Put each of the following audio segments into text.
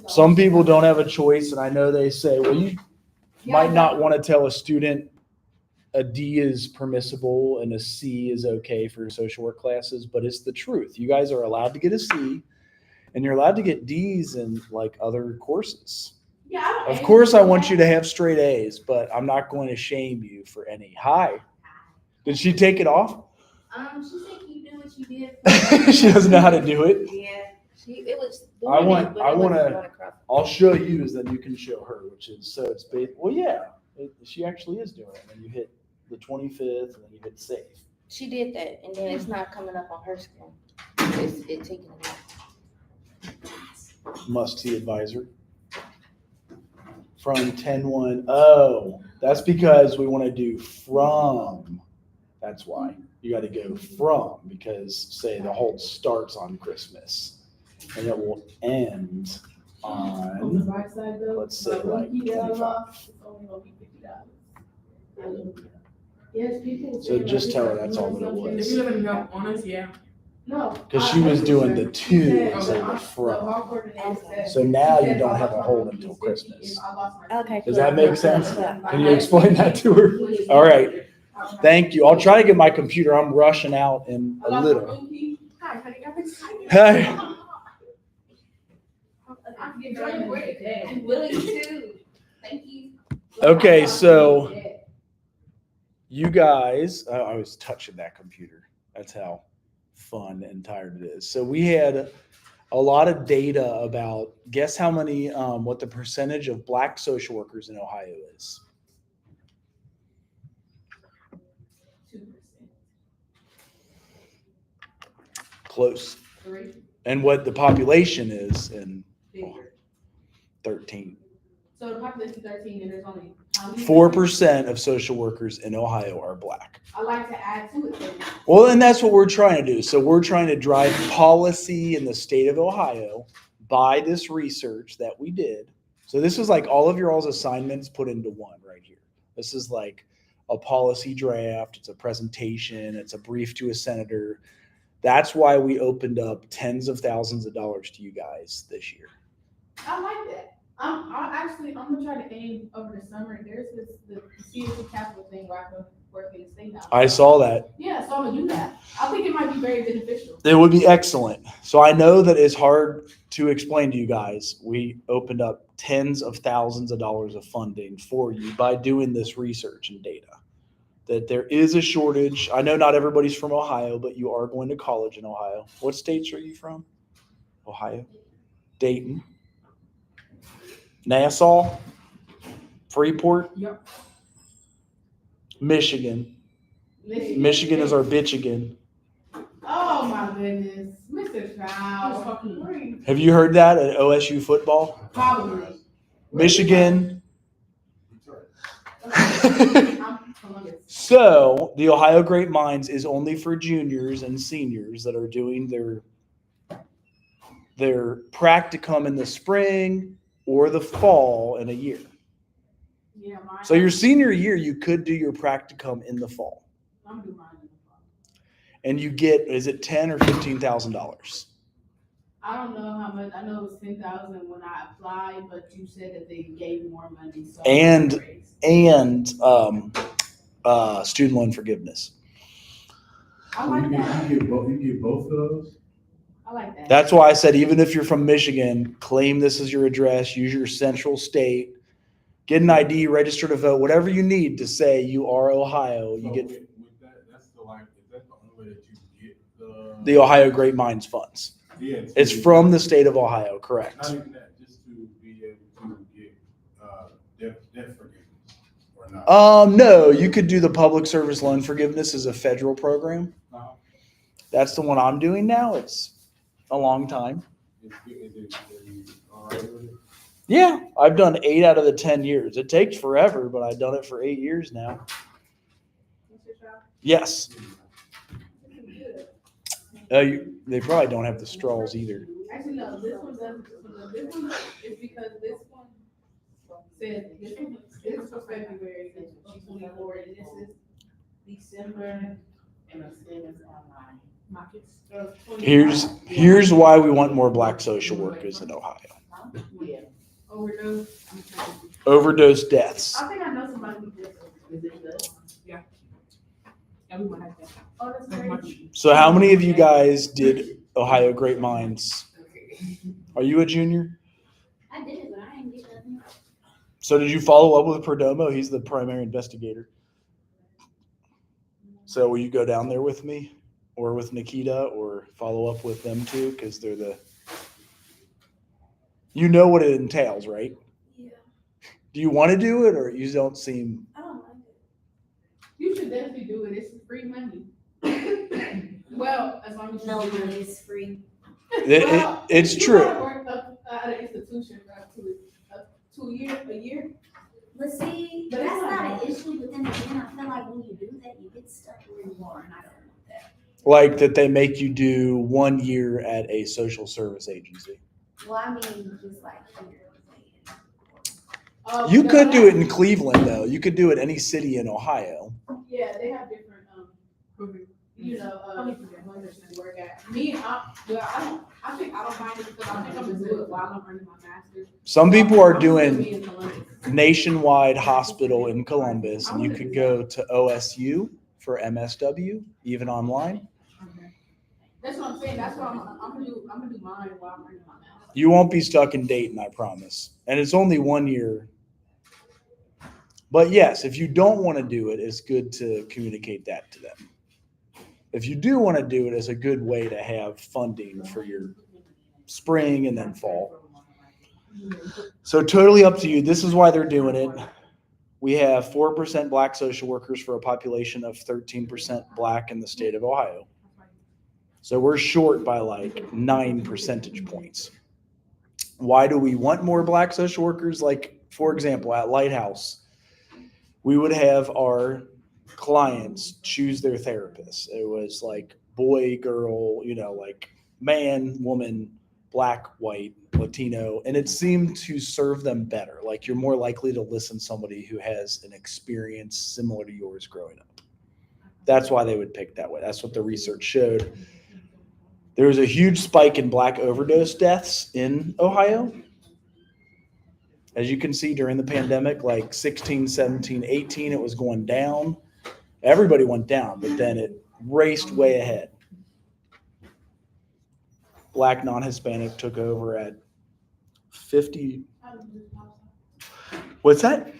some people don't have a choice, and I know they say, well, you might not want to tell a student a D is permissible and a C is okay for social work classes, but it's the truth. You guys are allowed to get a C, and you're allowed to get D's in like other courses. Yeah, Of course, I want you to have straight A's, but I'm not going to shame you for any. Hi. Did she take it off? She said keep doing what you did. She doesn't know how to do it. Yeah, it was. I want Doing it, but it wasn't to. going across. I'll show you, as then you can show her, which is so it's well, yeah, she actually is doing it. And you hit the 25th, and then you hit save. She did that, and then it's not coming up on her screen. It's taking it out. Must see advisor from 10-1. Oh, that's because we want to do from. That's why you got to go from, because say the hold starts on Christmas and it will end On the on, right side though. let's say, like 25. It's only gonna be $50. Yes, people. So say, just like, tell her that's all that it something- was. If you live in North Honors, yeah. No. Because she was doing the to instead of the The from. hall coordinator said- So now she you said, don't "I have a lost hold my until PC Christmas. if I lost my Okay. Does that make sense? Yeah. Can you explain that to her? All right. Thank you. I'll try to get my computer. I'm rushing out in a little. Hi, honey, I'm excited. Hey. I'm getting ready to break it. And Willie too. Thank you. Okay, so you guys, I was touching that computer. That's how fun and tired it is. So we had a lot of data about, guess how many, what the percentage of Black social workers in Ohio is. 2%. Close. 3. And what the population is in Bigger. 13. So the population 13 and there's only how many? 4% of social workers in Ohio are Black. I like to add to it. Then. Well, and that's what we're trying to do. So we're trying to drive policy in the state of Ohio by this research that we did. So this is like all of your all's assignments put into one right here. This is like a policy draft. It's a presentation. It's a brief to a senator. That's why we opened up tens of thousands of dollars to you guys this year. I like that. I'm gonna try to aim over the summer. There's the CSC capital thing where I can work in the state house. I saw that. Yeah, so I'm gonna do that. I think it might be very beneficial. It would be excellent. So I know that it's hard to explain to you guys. We opened up tens of thousands of dollars of funding for you by doing this research and data. That there is a shortage. I know not everybody's from Ohio, but you are going to college in Ohio. What states are you from? Ohio? Dayton? Nassau? Freeport? Yep. Michigan. Michigan is our bitchigan. Oh my goodness, Mr. Trout. Have you heard that at OSU football? Probably. Michigan. I'm Columbus. So the Ohio Great Minds is only for juniors and seniors that are doing their practicum in the spring or the fall in a year. Yeah, mine. So your senior year, you could do your practicum in the fall, I'm gonna do mine in the fall. and you get, is it $10,000 or $15,000? I don't know how much. I know it was 10,000 when I applied, but you said that they gave more money. So And- I raised. And student loan forgiveness. I like that. You get both of those? I like that. That's why I said, even if you're from Michigan, claim this as your address, use your central state, get an ID, register to vote, whatever you need to say you are Ohio. You So get with that, that's the like, is that the only way that you get the Ohio Great Minds funds. Yeah. It's from the state of Ohio, correct? Not even that, just to be able to get, debt forgiveness or not. No, you could do the public service loan forgiveness as a federal program. Uh-huh. That's the one I'm doing now. It's a long time. Is it all right with it? Yeah, I've done 8 out of the 10 years. It takes forever, but I've done it for 8 years now. Mr. Trout? Yes. Good. They probably don't have the straws either. Actually, no, this one doesn't. This one is because this one said, this is for February, 2024, and this is December, and the same as online. Here's why we want more Black social workers in Ohio. Yeah. Overdose. Overdose deaths. I think I know somebody who did. Is it good? Yeah. Everyone has that. Oh, that's That's great. much. So how many of you guys did Ohio Great Minds? Are you a junior? I did it, but I didn't get nothing. So did you follow up with Perdomo? He's the primary investigator. So will you go down there with me or with Nikita or follow up with them too? Because they're you know what it entails, right? Yeah, Do you want to do it or you don't seem, I don't like it. You should definitely do it. It's free money. Well, as long as you No do money it. is free. it's You true. gotta work up at an institution for up to a year. But see, But that's it's not not- an issue, but then again, I feel like when you do that, you get stuck where you are, and I don't want that. Like that they make you do 1 year at a social service agency. Well, I mean, just like here. You could do it in Cleveland though. You could do it any city in Ohio. Yeah, they have different, ones that work at. Me, I think I don't mind it because I think I'm gonna do it while I'm earning my master's. Some people are I'm gonna doing be in Columbus. Nationwide Hospital in Columbus, and you could go to OSU for MSW, even online. That's what I'm saying. That's why I'm gonna do mine while I'm earning my master's. You won't be stuck in Dayton, I promise. And it's only 1 year. But yes, if you don't want to do it, it's good to communicate that to them. If you do want to do it, it's a good way to have funding for your spring and then fall. So totally up to you. This is why they're doing it. We have 4% Black social workers for a population of 13% Black in the state of Ohio. So we're short by like 9 percentage points. Why do we want more Black social workers? Like, for example, at Lighthouse, we would have our clients choose their therapists. It was like boy, girl, like man, woman, Black, white, Latino, and it seemed to serve them better. Like you're more likely to listen to somebody who has an experience similar to yours growing up. That's why they would pick that way. That's what the research showed. There was a huge spike in Black overdose deaths in Ohio. As you can see during the pandemic, like 16, 17, 18, it was going down. Everybody went down, but then it raced way ahead. Black non-Hispanic took over at 50. What's that?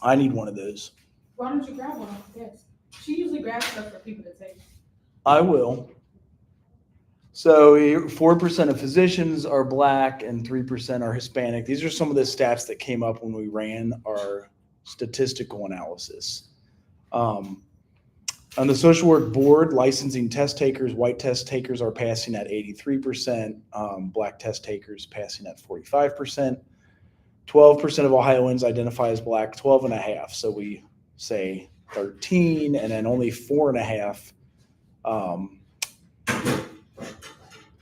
I need one of those. Why don't you grab one? Yes. She usually grabs stuff for people to take. I will. So 4% of physicians are Black and 3% are Hispanic. These are some of the stats that came up when we ran our statistical analysis. On the social work board, licensing test takers, white test takers are passing at 83%, Black test takers passing at 45%. 12% of Ohioans identify as Black, 12.5%. So we say 13, and then only 4.5%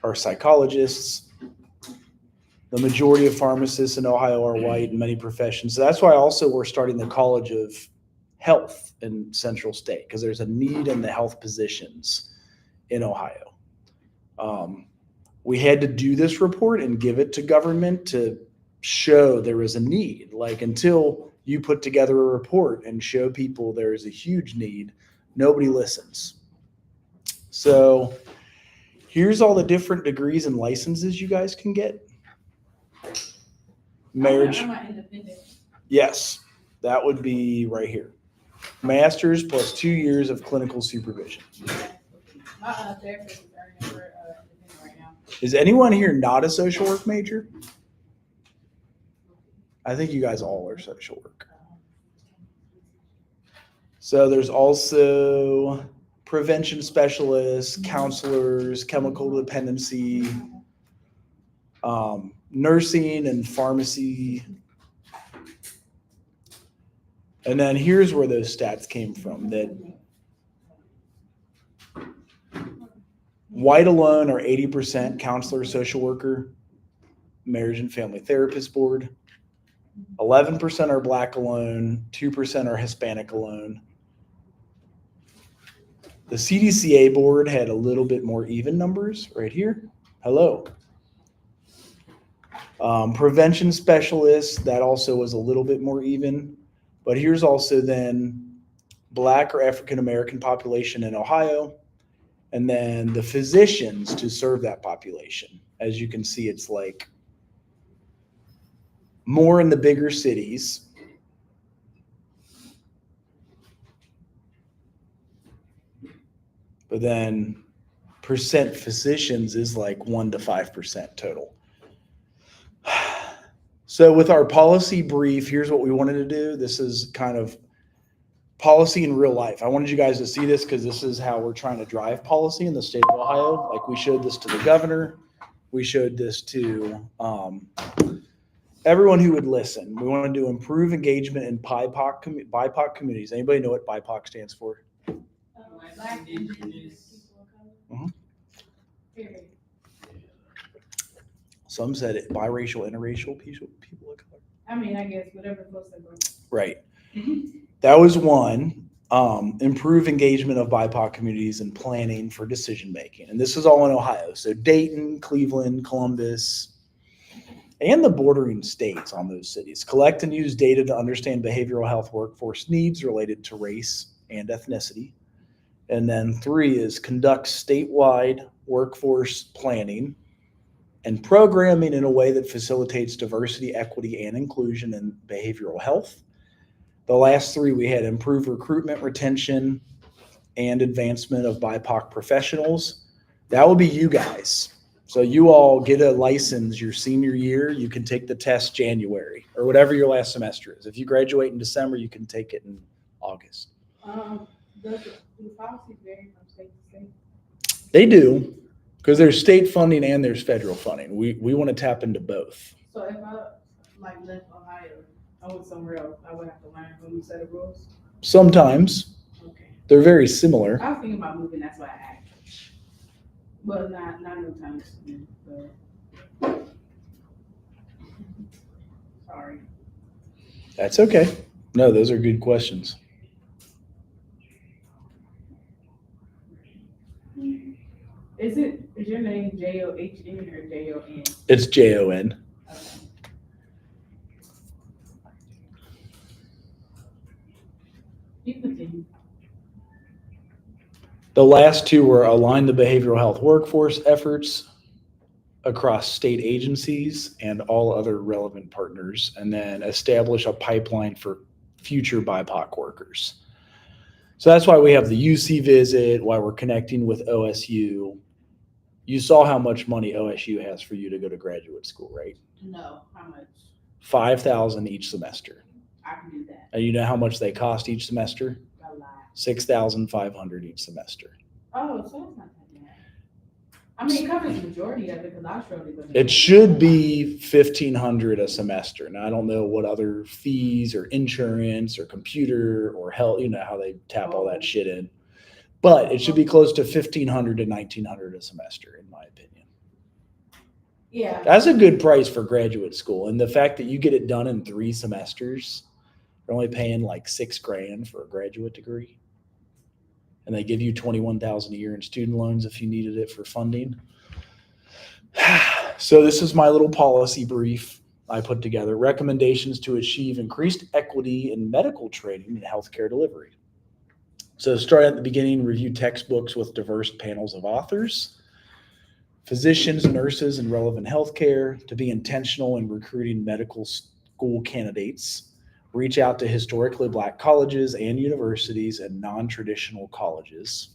are psychologists. The majority of pharmacists in Ohio are white in many professions. So that's why also we're starting the College of Health in Central State, because there's a need in the health positions in Ohio. We had to do this report and give it to government to show there was a need. Like until you put together a report and show people there is a huge need, nobody listens. So here's all the different degrees and licenses you guys can get. Marriage. I'm not independent. Yes, that would be right here. Master's plus 2 years of clinical supervision. My therapist is earning for independent right now. Is anyone here not a social work major? I think you guys all are social work. So there's also prevention specialists, counselors, chemical dependency, nursing and pharmacy. And then here's where those stats came from, that white alone are 80% counselor, social worker, marriage and family therapist board. 11% are Black alone, 2% are Hispanic alone. The CDCA board had a little bit more even numbers right here. Hello. Prevention specialists, that also was a little bit more even. But here's also then Black or African American population in Ohio, and then the physicians to serve that population. As you can see, it's like more in the bigger cities. But then percent physicians is like 1 to 5% total. So with our policy brief, here's what we wanted to do. This is kind of policy in real life. I wanted you guys to see this because this is how we're trying to drive policy in the state of Ohio. Like we showed this to the governor. We showed this to everyone who would listen. We wanted to improve engagement in BIPOC communities. Anybody know what BIPOC stands for? Black, Indigenous, Mhm. period. Some said it biracial, interracial people of color. I mean, I guess whatever close they were. Right. That was one. Improve engagement of BIPOC communities in planning for decision making. And this is all in Ohio. So Dayton, Cleveland, Columbus, and the bordering states on those cities. Collect and use data to understand behavioral health workforce needs related to race and ethnicity. And then 3 is conduct statewide workforce planning and programming in a way that facilitates diversity, equity, and inclusion in behavioral health. The last 3 we had improve recruitment, retention, and advancement of BIPOC professionals. That will be you guys. So you all get a license your senior year. You can take the test January or whatever your last semester is. If you graduate in December, you can take it in August. Does the policy vary from state to state? They do, because there's state funding and there's federal funding. We want to tap into both. So if I like left Ohio, I went somewhere else, I would have to learn a new set of rules? Sometimes Okay. they're very similar. I was thinking about moving, that's why I asked. But not no time soon, but. Sorry. That's okay. No, those are good questions. Is your name John or Jon? It's JON. Okay. You continue. The last 2 were align the behavioral health workforce efforts across state agencies and all other relevant partners, and then establish a pipeline for future BIPOC workers. So that's why we have the UC visit, why we're connecting with OSU. You saw how much money OSU has for you to go to graduate school, right? No, how much? $5,000 each semester. I can do that. And you know how much they cost each semester? A lot. $6,500 each semester. Oh, so it's not that bad. I mean, it covers the majority of it because I showed it. It should be $1,500 a semester. Now I don't know what other fees or insurance or computer or health, you know how they tap all that shit in. But it should be close to $1,500 to $1,900 a semester, in my opinion. Yeah. That's a good price for graduate school, and the fact that you get it done in 3 semesters, you're only paying like $6,000 for a graduate degree, and they give you $21,000 a year in student loans if you needed it for funding. So this is my little policy brief I put together. Recommendations to achieve increased equity in medical training and healthcare delivery. So start at the beginning, review textbooks with diverse panels of authors, physicians, nurses, and relevant healthcare, to be intentional in recruiting medical school candidates, reach out to historically Black colleges and universities and non-traditional colleges.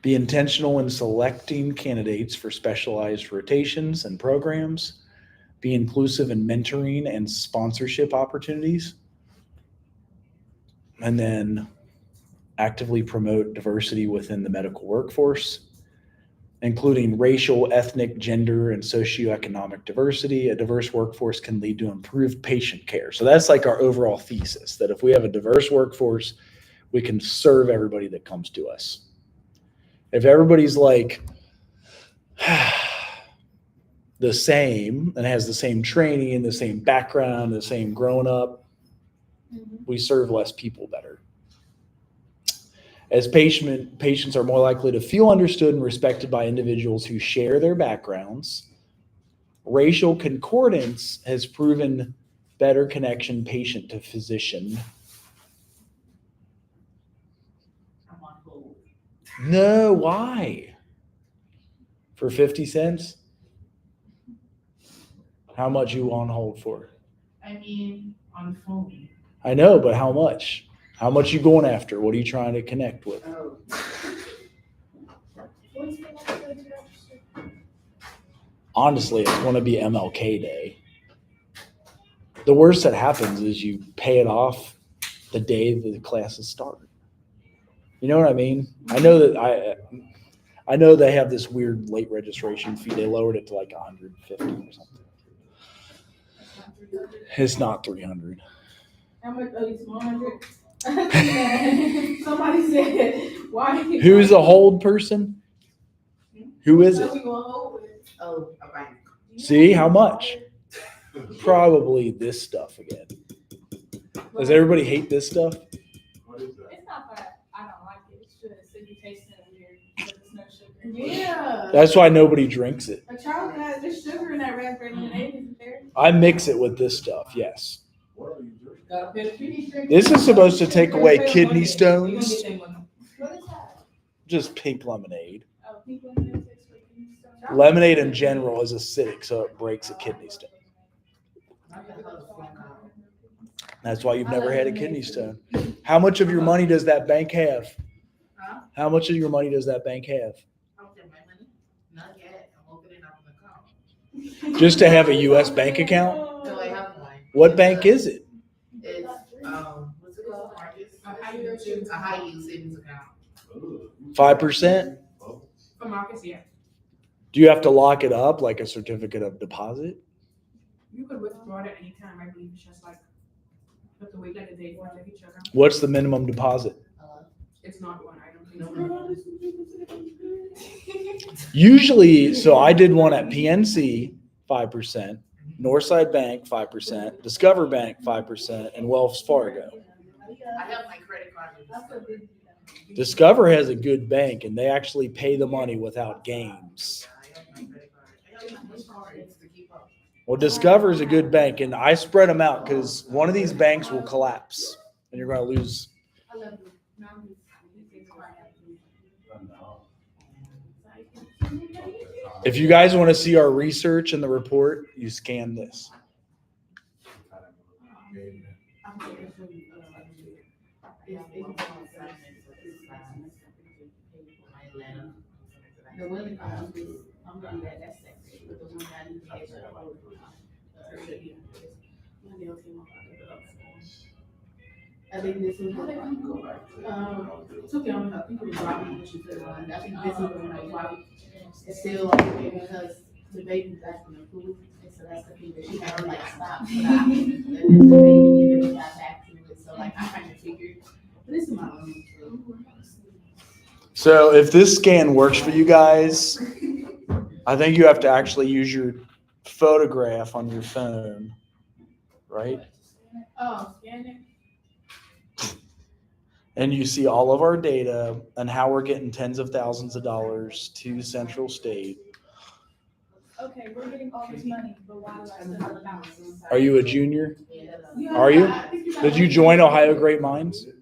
Be intentional in selecting candidates for specialized rotations and programs. Be inclusive in mentoring and sponsorship opportunities. And then actively promote diversity within the medical workforce, including racial, ethnic, gender, and socioeconomic diversity. A diverse workforce can lead to improved patient care. So that's like our overall thesis, that if we have a diverse workforce, we can serve everybody that comes to us. If everybody's like the same and has the same training, the same background, the same growing up, we serve less people better. as patients are more likely to feel understood and respected by individuals who share their backgrounds. Racial concordance has proven better connection patient to physician. I'm on hold. No, why? For 50 cents? How much you on hold for? I mean, on the phone. I know, but how much? How much you going after? What are you trying to connect with? Oh. Honestly, it's going to be MLK Day. The worst that happens is you pay it off the day that the classes start. You know what I mean? I know that I know they have this weird late registration fee. They lowered it to like 150 or something. It's not 300. How much, oh, it's 100? Somebody said, why? Who's the hold person? Who is it? What we gonna hold with? Oh, a bank. See, how much? Probably this stuff again. Does everybody hate this stuff? What is that? It's not that I don't like it, it's just it be tasting weird, but it's no sugar. Yeah. That's why nobody drinks it. A child can have, there's sugar in that raspberry lemonade, isn't there? I mix it with this stuff, yes. What are you drinking? Gotta pay the fee. This is supposed to take away kidney You stones. gonna get one. What is that? Just pink lemonade. Oh, people in there taste like kidney stones. Lemonade in general is acidic, so it breaks a kidney stone. That's why you've never had a kidney stone. How much of your money does that bank have? Huh? How much of your money does that bank have? Okay, my money? Not yet. I'm opening up an account. Just to have a U.S. bank account? So I have one. What bank is it? It's, what's it called, Marcus? A high yield savings A high yield savings account. Ugh. 5%? For Marcus, yeah. Do you have to lock it up like a certificate of deposit? You could withdraw it at any time. I believe it's just like, you have to wait like a day for it to hit your account. What's the minimum deposit? It's not one item. Usually, so I did one at PNC, 5%, Northside Bank, 5%, Discover Bank, 5%, and Wells Fargo. I have my credit card. with Discover. Discover has a good bank, and they actually pay the money without games. I have my credit card. I have my cards to keep up. Well, Discover is a good bank, and I spread them out because one of these banks will collapse, and you're going to lose. If you guys want to see our research and the report, you scan this. The one, I'm gonna let that section, but the one that I need to get I think this is, it's okay, I think it was Robbie, she said, I think this is when Robbie is still okay because the baby's acting a fool, and so that's the thing that she had to like stop, so that I can, and then the baby, and then we got back to it, so like, I kind of figured, but this is my own, So if this scan works for you guys, I think you have to actually use your photograph on your phone, right? Oh, scan it. And you see all of our data and how we're getting tens of thousands of dollars to Central State. Okay, we're getting all this money, but why do I still have a balance? Are you a junior? Yeah, Are you? I think got Did you one. join Ohio Great Minds? I did,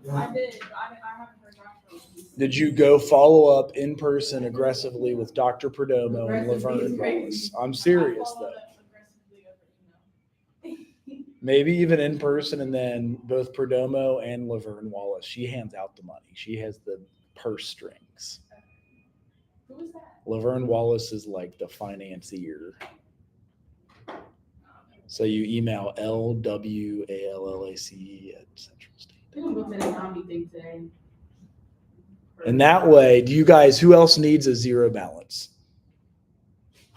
I haven't heard back from them. Did you go follow up in person aggressively with Dr. Perdomo and Laverne Wallace? I'm serious I followed though. up aggressively over email. Maybe even in person, and then both Perdomo and Laverne Wallace. She hands out the money. She has the purse strings. Who was that? Laverne Wallace is like the financier. So you email LWALLACE at Central State. We're gonna go to that zombie thing today. And that way, do you guys, who else needs a zero balance?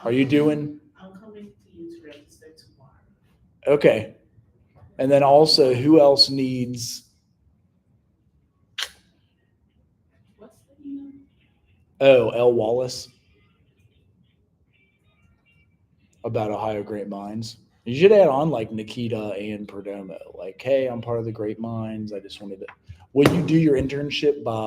Are you doing? I'm coming to you to register tomorrow. Okay. And then also, who else needs? What's the email? Oh, L. Wallace about Ohio Great Minds. You should add on like Nikita and Perdomo. Like, hey, I'm part of the Great Minds. I just wanted to. will you do your internship by